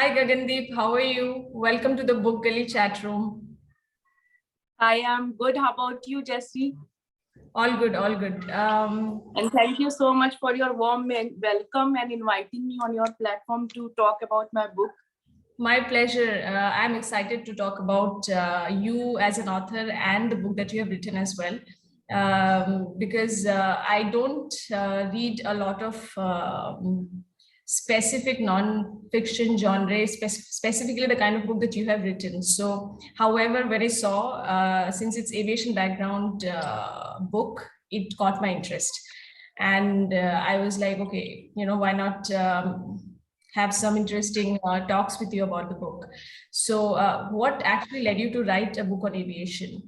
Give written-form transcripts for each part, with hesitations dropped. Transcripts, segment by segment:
Hi Gagandeep, how are you? Welcome to the Book Gully chat room. I am good. How about you, Jessie? All good, all good. And thank you so much for your warm welcome and inviting me on your platform to talk about my book. My pleasure. I'm excited to talk about you as an author and the book that you have written as well. Because I don't read a lot of specific non-fiction genre, specifically the kind of book that you have written. So, however, when I saw, since it's aviation background book, it caught my interest. And I was like, okay, why not have some interesting talks with you about the book. So, what actually led you to write a book on aviation?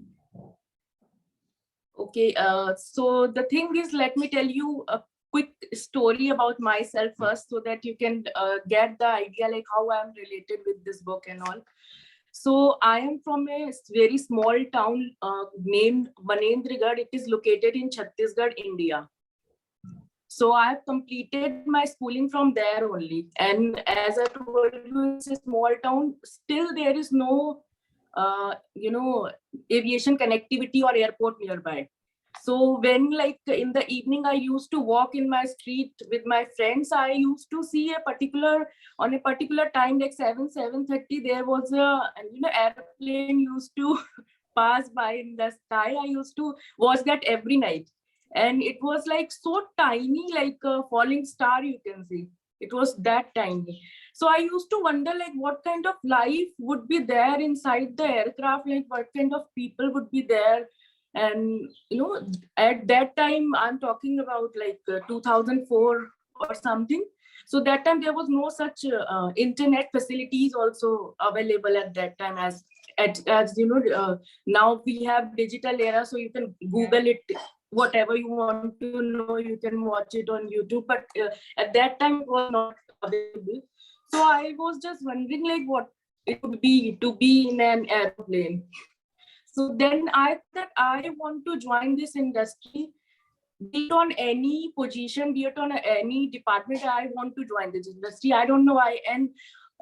Okay, so the thing is, let me tell you a quick story about myself first so that you can get the idea like how I'm related with this book and all. So I am from a very small town named Manendragarh. It is located in Chhattisgarh, India. So I have completed my schooling from there only. And as I told you, it's a small town. Still, there is no, aviation connectivity or airport nearby. So when like in the evening, I used to walk in my street with my friends. I used to see on a particular time, like 7:30, there was airplane used to pass by in the sky. I used to watch that every night. And it was like so tiny, like a falling star, you can see. It was that tiny. So I used to wonder like what kind of life would be there inside the aircraft, like what kind of people would be there. And at that time, I'm talking about like 2004 or something. So that time there was no such internet facilities also available at that time now we have digital era, so you can Google it, whatever you want to know, you can watch it on YouTube. But at that time it was not available. So I was just wondering like what it would be to be in an airplane. So then I thought I want to join this industry, be it on any position, be it on any department. I want to join this industry. I don't know why. And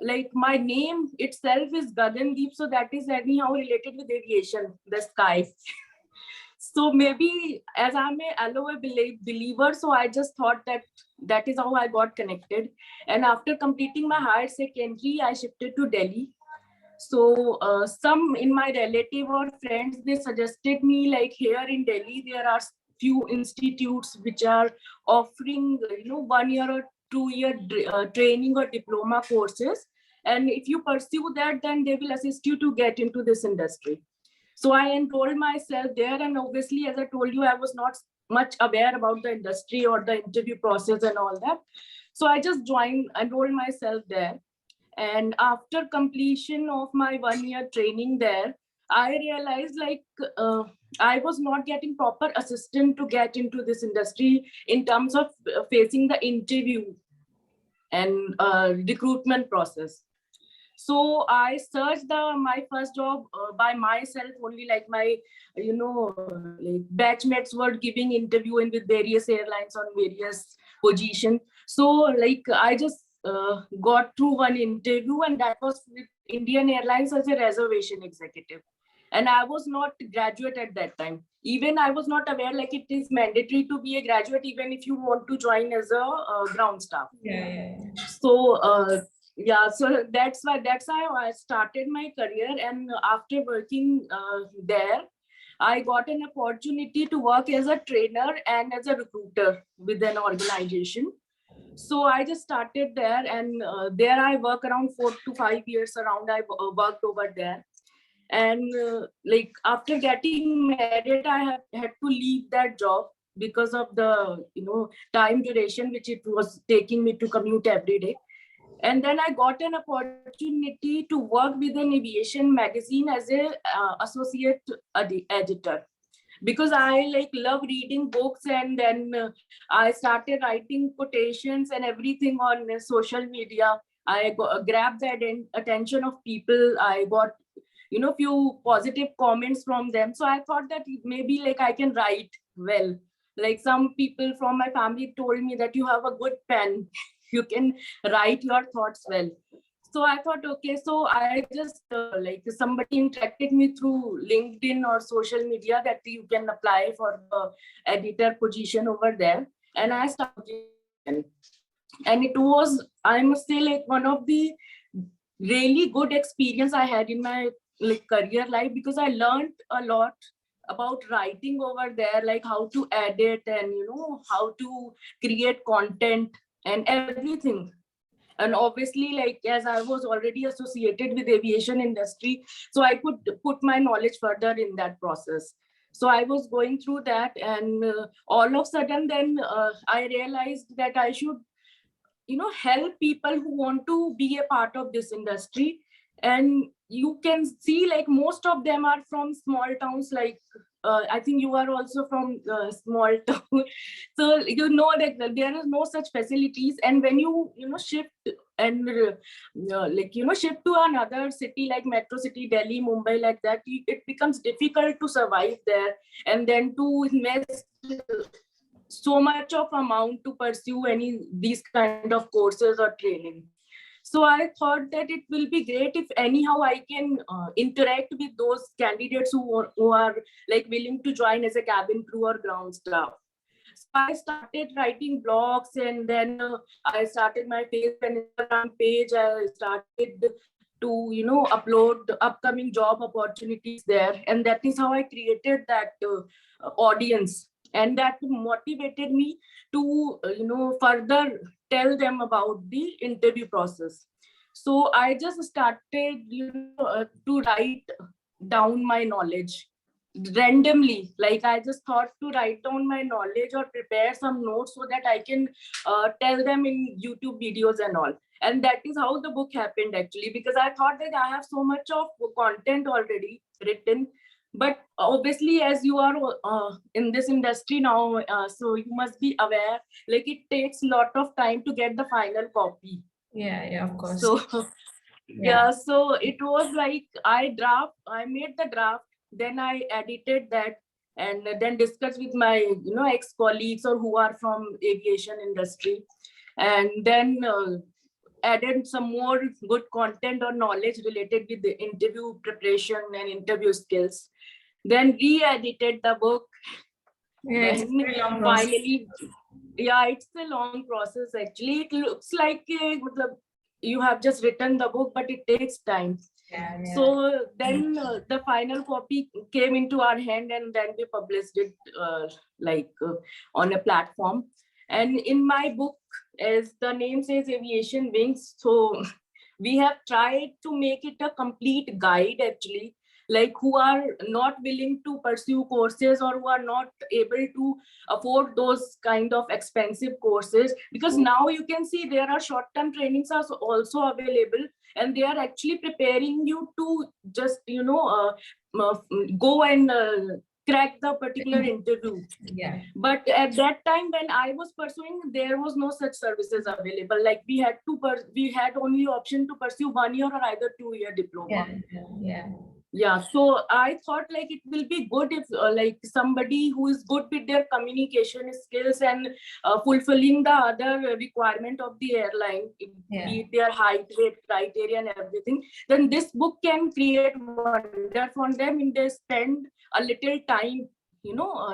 like my name itself is Gagandeep, so that is anyhow related with aviation, the sky. So maybe as I'm a LOA believer, so I just thought that is how I got connected. And after completing my higher secondary, I shifted to Delhi. So some in my relative or friends, they suggested me like here in Delhi, there are few institutes which are offering, 1 year or 2 year training or diploma courses. And if you pursue that, then they will assist you to get into this industry. So I enrolled myself there. And obviously, as I told you, I was not much aware about the industry or the interview process and all that. So I just enrolled myself there. And after completion of my 1 year training there, I realized like I was not getting proper assistance to get into this industry in terms of facing the interview and recruitment process. So I searched my first job by myself only, like my, like batchmates were giving interviewing with various airlines on various positions. So like I just got through one interview, and that was with Indian Airlines as a reservation executive. And I was not graduate at that time. Even I was not aware like it is mandatory to be a graduate even if you want to join as a ground staff. Yeah. So so that's how I started my career. And after working there, I got an opportunity to work as a trainer and as a recruiter with an organization. So I just started there, and there I work around 4 to 5 years around. I worked over there. And like after getting married, I have had to leave that job because of the time duration which it was taking me to commute every day. And then I got an opportunity to work with an aviation magazine as a associate editor, because I like love reading books. And then I started writing quotations and everything on social media. I grabbed the attention of people. I got few positive comments from them. So I thought that maybe like I can write well. Like some people from my family told me that you have a good pen, you can write your thoughts well. So I thought, okay, so I just like somebody interacted me through LinkedIn or social media that you can apply for the editor position over there. And I started, and it was, I must say, like one of the really good experience I had in my like career life, because I learned a lot about writing over there, like how to edit and how to create content and everything. And obviously, like as I was already associated with aviation industry, so I could put my knowledge further in that process. So I was going through that, and all of a sudden then I realized that I should help people who want to be a part of this industry. And you can see like most of them are from small towns, like I think you are also from small town. So that there is no such facilities, and when you shift and shift to another city like metro city, Delhi, Mumbai, like that, it becomes difficult to survive there, and then to invest so much of amount to pursue any these kind of courses or training. So I thought that it will be great if anyhow I can interact with those candidates who are like willing to join as a cabin crew or ground staff. So I started writing blogs, and then I started my Facebook and Instagram page. I started to upload the upcoming job opportunities there, and that is how I created that audience, and that motivated me to further tell them about the interview process. So I just started to write down my knowledge randomly. Like I just thought to write down my knowledge or prepare some notes so that I can tell them in YouTube videos and all. And that is how the book happened actually, because I thought that I have so much of content already written. But obviously, as you are in this industry now, so you must be aware, like it takes a lot of time to get the final copy. Yeah, of course. So yeah, so it was like I made the draft, then I edited that, and then discussed with my ex-colleagues or who are from aviation industry, and then added some more good content or knowledge related with the interview preparation and interview skills, then re-edited the book. Yeah, Then finally, yeah, it's a long process actually. It looks like you have just written the book, but it takes time. So then the final copy came into our hand, and then we published it on a platform. And in my book, as the name says, Aviation Wings, so we have tried to make it a complete guide actually, like who are not willing to pursue courses or who are not able to afford those kind of expensive courses, because now you can see there are short-term trainings are also available, and they are actually preparing you to just go and crack the particular interview. Yeah. But at that time when I was pursuing, there was no such services available. Like we had only option to pursue 1 year or either 2-year diploma. Yeah, so I thought like it will be good if like somebody who is good with their communication skills and fulfilling the other requirement of the airline, be it their height, weight criteria and everything, then this book can create wonder for them if they spend a little time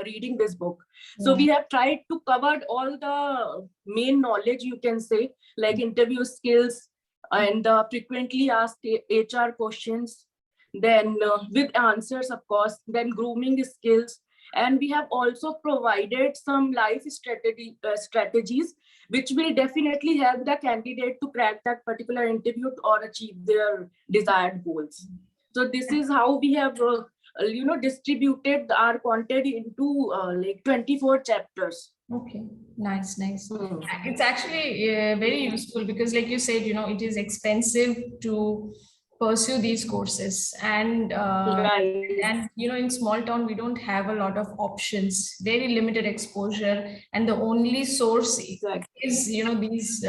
reading this book. So we have tried to cover all the main knowledge, you can say, like interview skills and frequently asked HR questions, then with answers, of course, then grooming skills. And we have also provided some life strategies, which will definitely help the candidate to crack that particular interview or achieve their desired goals. So this is how we have distributed our content into like 24 chapters. Okay, nice. It's actually very useful because, like you said, it is expensive to pursue these courses, and in small town we don't have a lot of options, very limited exposure, and the only source is these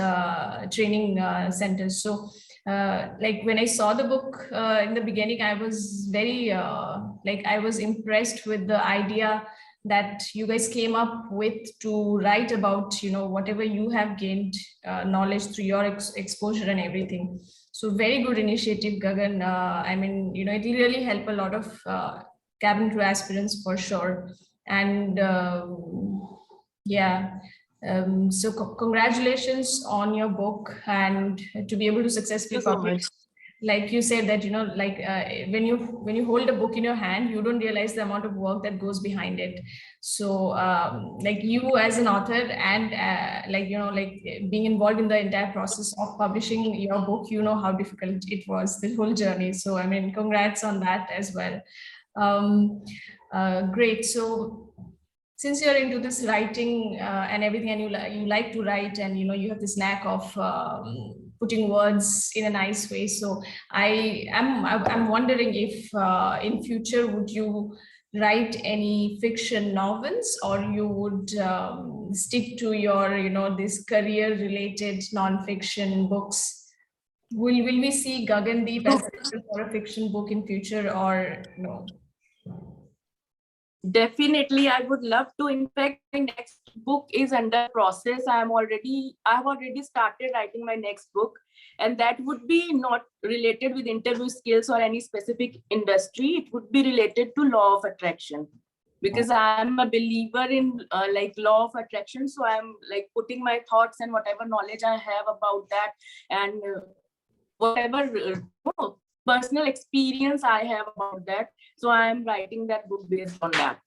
training centers. So like when I saw the book in the beginning, I was very I was impressed with the idea that you guys came up with to write about, whatever you have gained knowledge through your exposure and everything. So very good initiative, Gagan. I mean, it will really help a lot of cabin crew aspirants for sure. And yeah, so congratulations on your book, and to be able to successfully Thank you so publish. much. Like you said that, like when you hold a book in your hand, you don't realize the amount of work that goes behind it. So like you as an author, and like being involved in the entire process of publishing your book, how difficult it was, the whole journey. So I mean, congrats on that as well. um, Great. So since you're into this writing and everything, and you like to write, and you have this knack of putting words in a nice way, so I'm wondering if in future would you write any fiction novels, or you would stick to your this career related non-fiction books? Will we see Gagandeep as for a fiction book in future, or no? Definitely, I would love to. In fact, my next book is under process. I've already started writing my next book, and that would be not related with interview skills or any specific industry. It would be related to law of attraction, because I'm a believer in like law of attraction. So I'm like putting my thoughts and whatever knowledge I have about that, and whatever personal experience I have about that. So I'm writing that book based on that.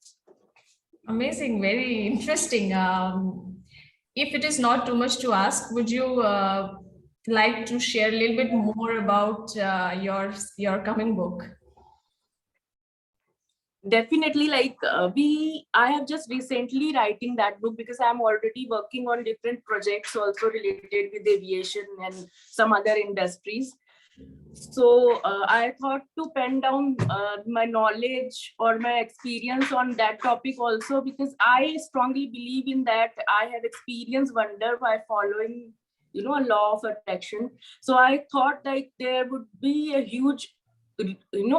Amazing, very interesting. If it is not too much to ask, would you like to share a little bit more about your coming book? Definitely, like I have just recently writing that book, because I'm already working on different projects also related with aviation and some other industries. So I thought to pen down my knowledge or my experience on that topic also, because I strongly believe in that. I have experienced wonder by following a law of attraction. So I thought like there would be a huge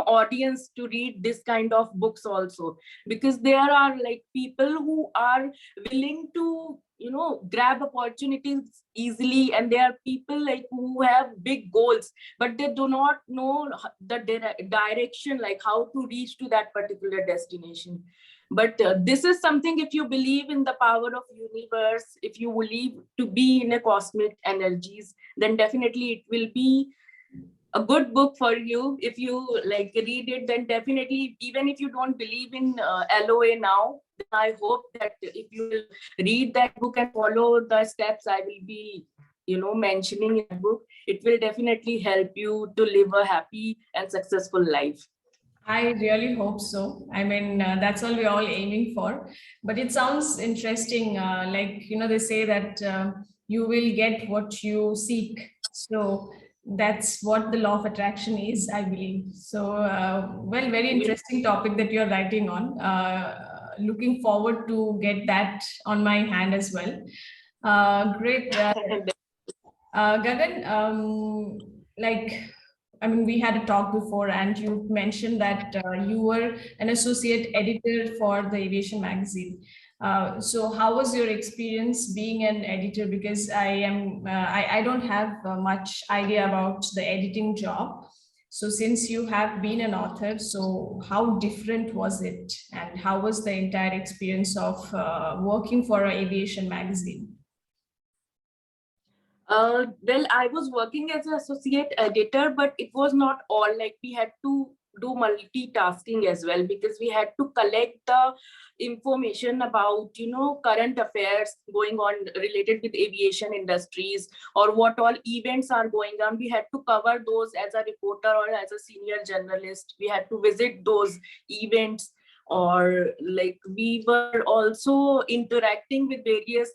audience to read this kind of books also, because there are like people who are willing to grab opportunities easily, and there are people like who have big goals, but they do not know the direction, like how to reach to that particular destination. But this is something, if you believe in the power of universe, if you believe to be in a cosmic energies, then definitely it will be a good book for you. If you like read it, then definitely, even if you don't believe in LOA now, then I hope that if you will read that book and follow the steps I will be mentioning in the book, it will definitely help you to live a happy and successful life. I really hope so. I mean, that's all we're all aiming for. But it sounds interesting. Like, they say that you will get what you seek. So that's what the law of attraction is, I believe. So, well, very interesting topic that you're writing on. Looking forward to get that on my hand as well. Great. Gagan, like, I mean, we had a talk before, and you mentioned that you were an associate editor for the Aviation magazine. So, how was your experience being an editor? Because I don't have much idea about the editing job. So, since you have been an author, so how different was it, and how was the entire experience of working for an aviation magazine? Well, I was working as an associate editor, but it was not all. Like we had to do multitasking as well, because we had to collect the information about current affairs going on related with aviation industries, or what all events are going on. We had to cover those as a reporter or as a senior journalist. We had to visit those events, or like we were also interacting with various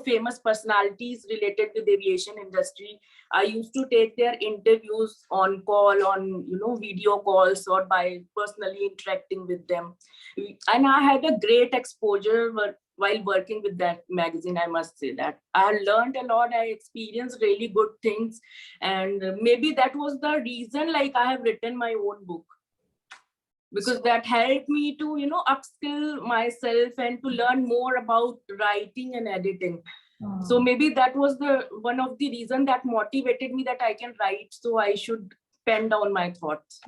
famous personalities related with aviation industry. I used to take their interviews on call, on video calls, or by personally interacting with them. And I had a great exposure while working with that magazine. I must say that I learned a lot. I experienced really good things, and maybe that was the reason like I have written my own book. because that helped me to, upskill myself and to learn more about writing and editing. So maybe that was the one of the reason that motivated me that I can write. So I should pen down my thoughts.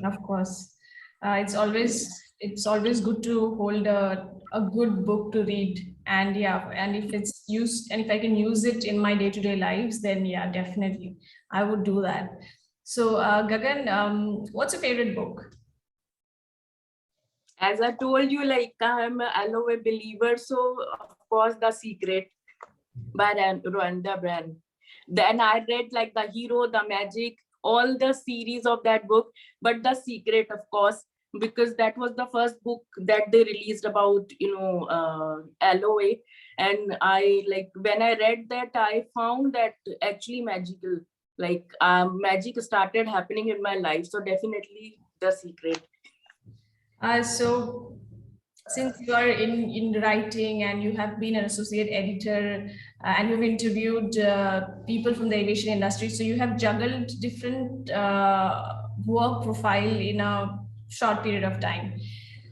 Of course, it's always good to hold a good book to read, and yeah, and if it's used and if I can use it in my day-to-day lives, then yeah, definitely I would do that. So Gagan, what's your favorite book? As I told you, like I'm an aloe believer, so of course The Secret by Rwanda Brand. Then I read like The Hero, The Magic, all the series of that book, but The Secret, of course, because that was the first book that they released about, aloe. And I like when I read that, I found that actually magical, like magic started happening in my life. So definitely The Secret. So since you are in writing and you have been an associate editor and you've interviewed people from the aviation industry, so you have juggled different work profile in a short period of time.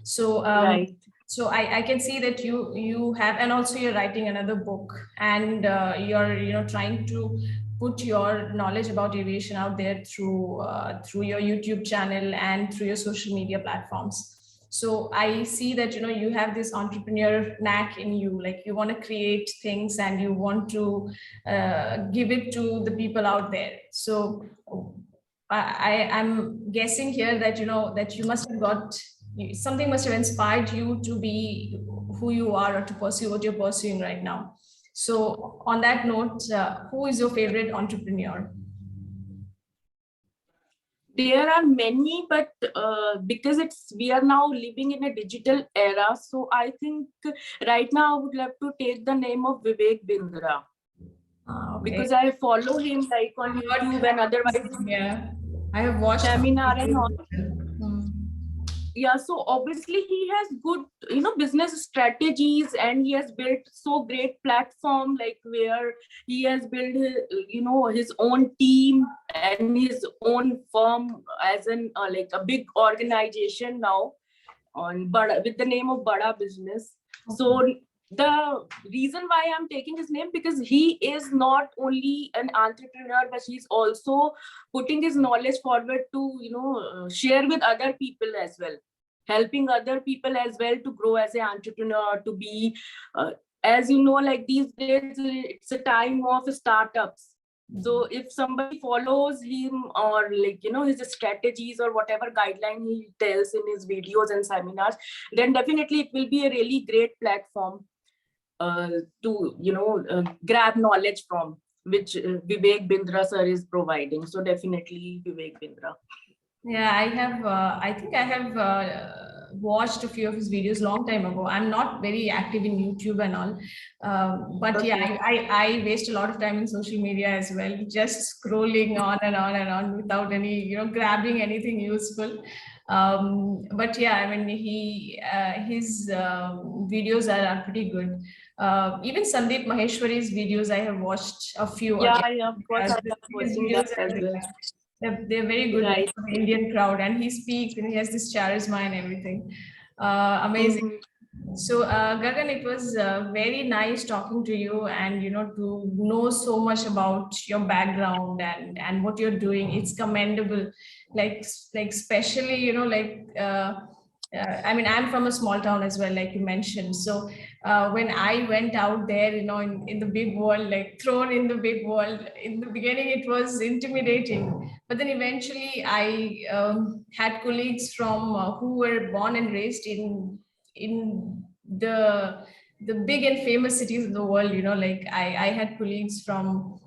So Right. so I can see that you have, and also you're writing another book, and you're trying to put your knowledge about aviation out there through your YouTube channel and through your social media platforms. So I see that you have this entrepreneur knack in you, like you want to create things and you want to give it to the people out there. So I'm guessing here that that you must have got something, must have inspired you to be who you are or to pursue what you're pursuing right now. So on that note, who is your favorite entrepreneur? There are many, but because we are now living in a digital era, so I think right now I would love to take the name of Vivek Bindra. Okay. Because I follow him like on YouTube and otherwise Yeah, I have watched seminar and all. Hmm. Yeah, so obviously he has good, business strategies, and he has built so great platform, like where he has built, his own team and his own firm as an like a big organization now with the name of Bada Business. So the reason why I'm taking his name, because he is not only an entrepreneur, but he's also putting his knowledge forward to share with other people as well, helping other people as well to grow as an entrepreneur, to be as like these days it's a time of startups. So if somebody follows him, or like his strategies or whatever guideline he tells in his videos and seminars, then definitely it will be a really great platform to grab knowledge from, which Vivek Bindra sir is providing. So definitely Vivek Bindra. Yeah, I think I have watched a few of his videos long time ago. I'm not very active in YouTube and all, but Okay. yeah, I waste a lot of time in social media as well, just scrolling on and on and on without any grabbing anything useful. But yeah, I mean his videos are pretty good. Even Sandeep Maheshwari's videos I have watched a few Yeah, again. of course, I love His watching videos that are as very well. nice. They're very good Right. for the Indian crowd, and he speaks and he has this charisma and everything. Amazing. So, Gagan, it was very nice talking to you, and to know so much about your background and what you're doing. It's commendable. Like especially I mean, I'm from a small town as well, like you mentioned. So when I went out there, in the big world, like thrown in the big world, in the beginning, it was intimidating. But then eventually I had colleagues from who were born and raised in the big and famous cities of the world. Like I had colleagues from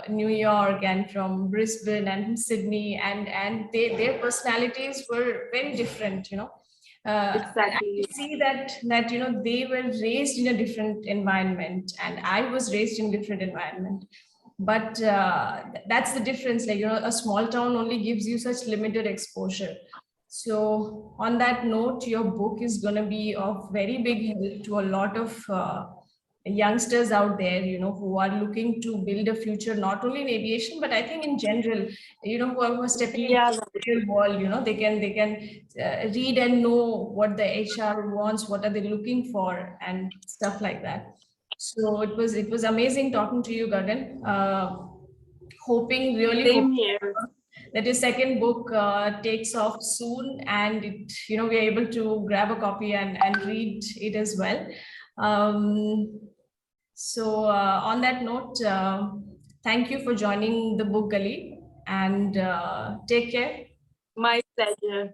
New York and from Brisbane and from Sydney, and their personalities were very different. And I Exactly. could see that they were raised in a different environment, and I was raised in a different environment. But that's the difference. Like a small town only gives you such limited exposure. So on that note, your book is going to be of very big help to a lot of youngsters out there, who are looking to build a future, not only in aviation, but I think in general, who are stepping into Yeah, the real world, they can read and know what the HR wants, what are they looking for, and stuff like that. So it was amazing talking to you, Gagan. Really same hoping here. that your second book takes off soon, and we're able to grab a copy and read it as well. Um, on that note, thank you for joining the Book Gully, and take care. My pleasure.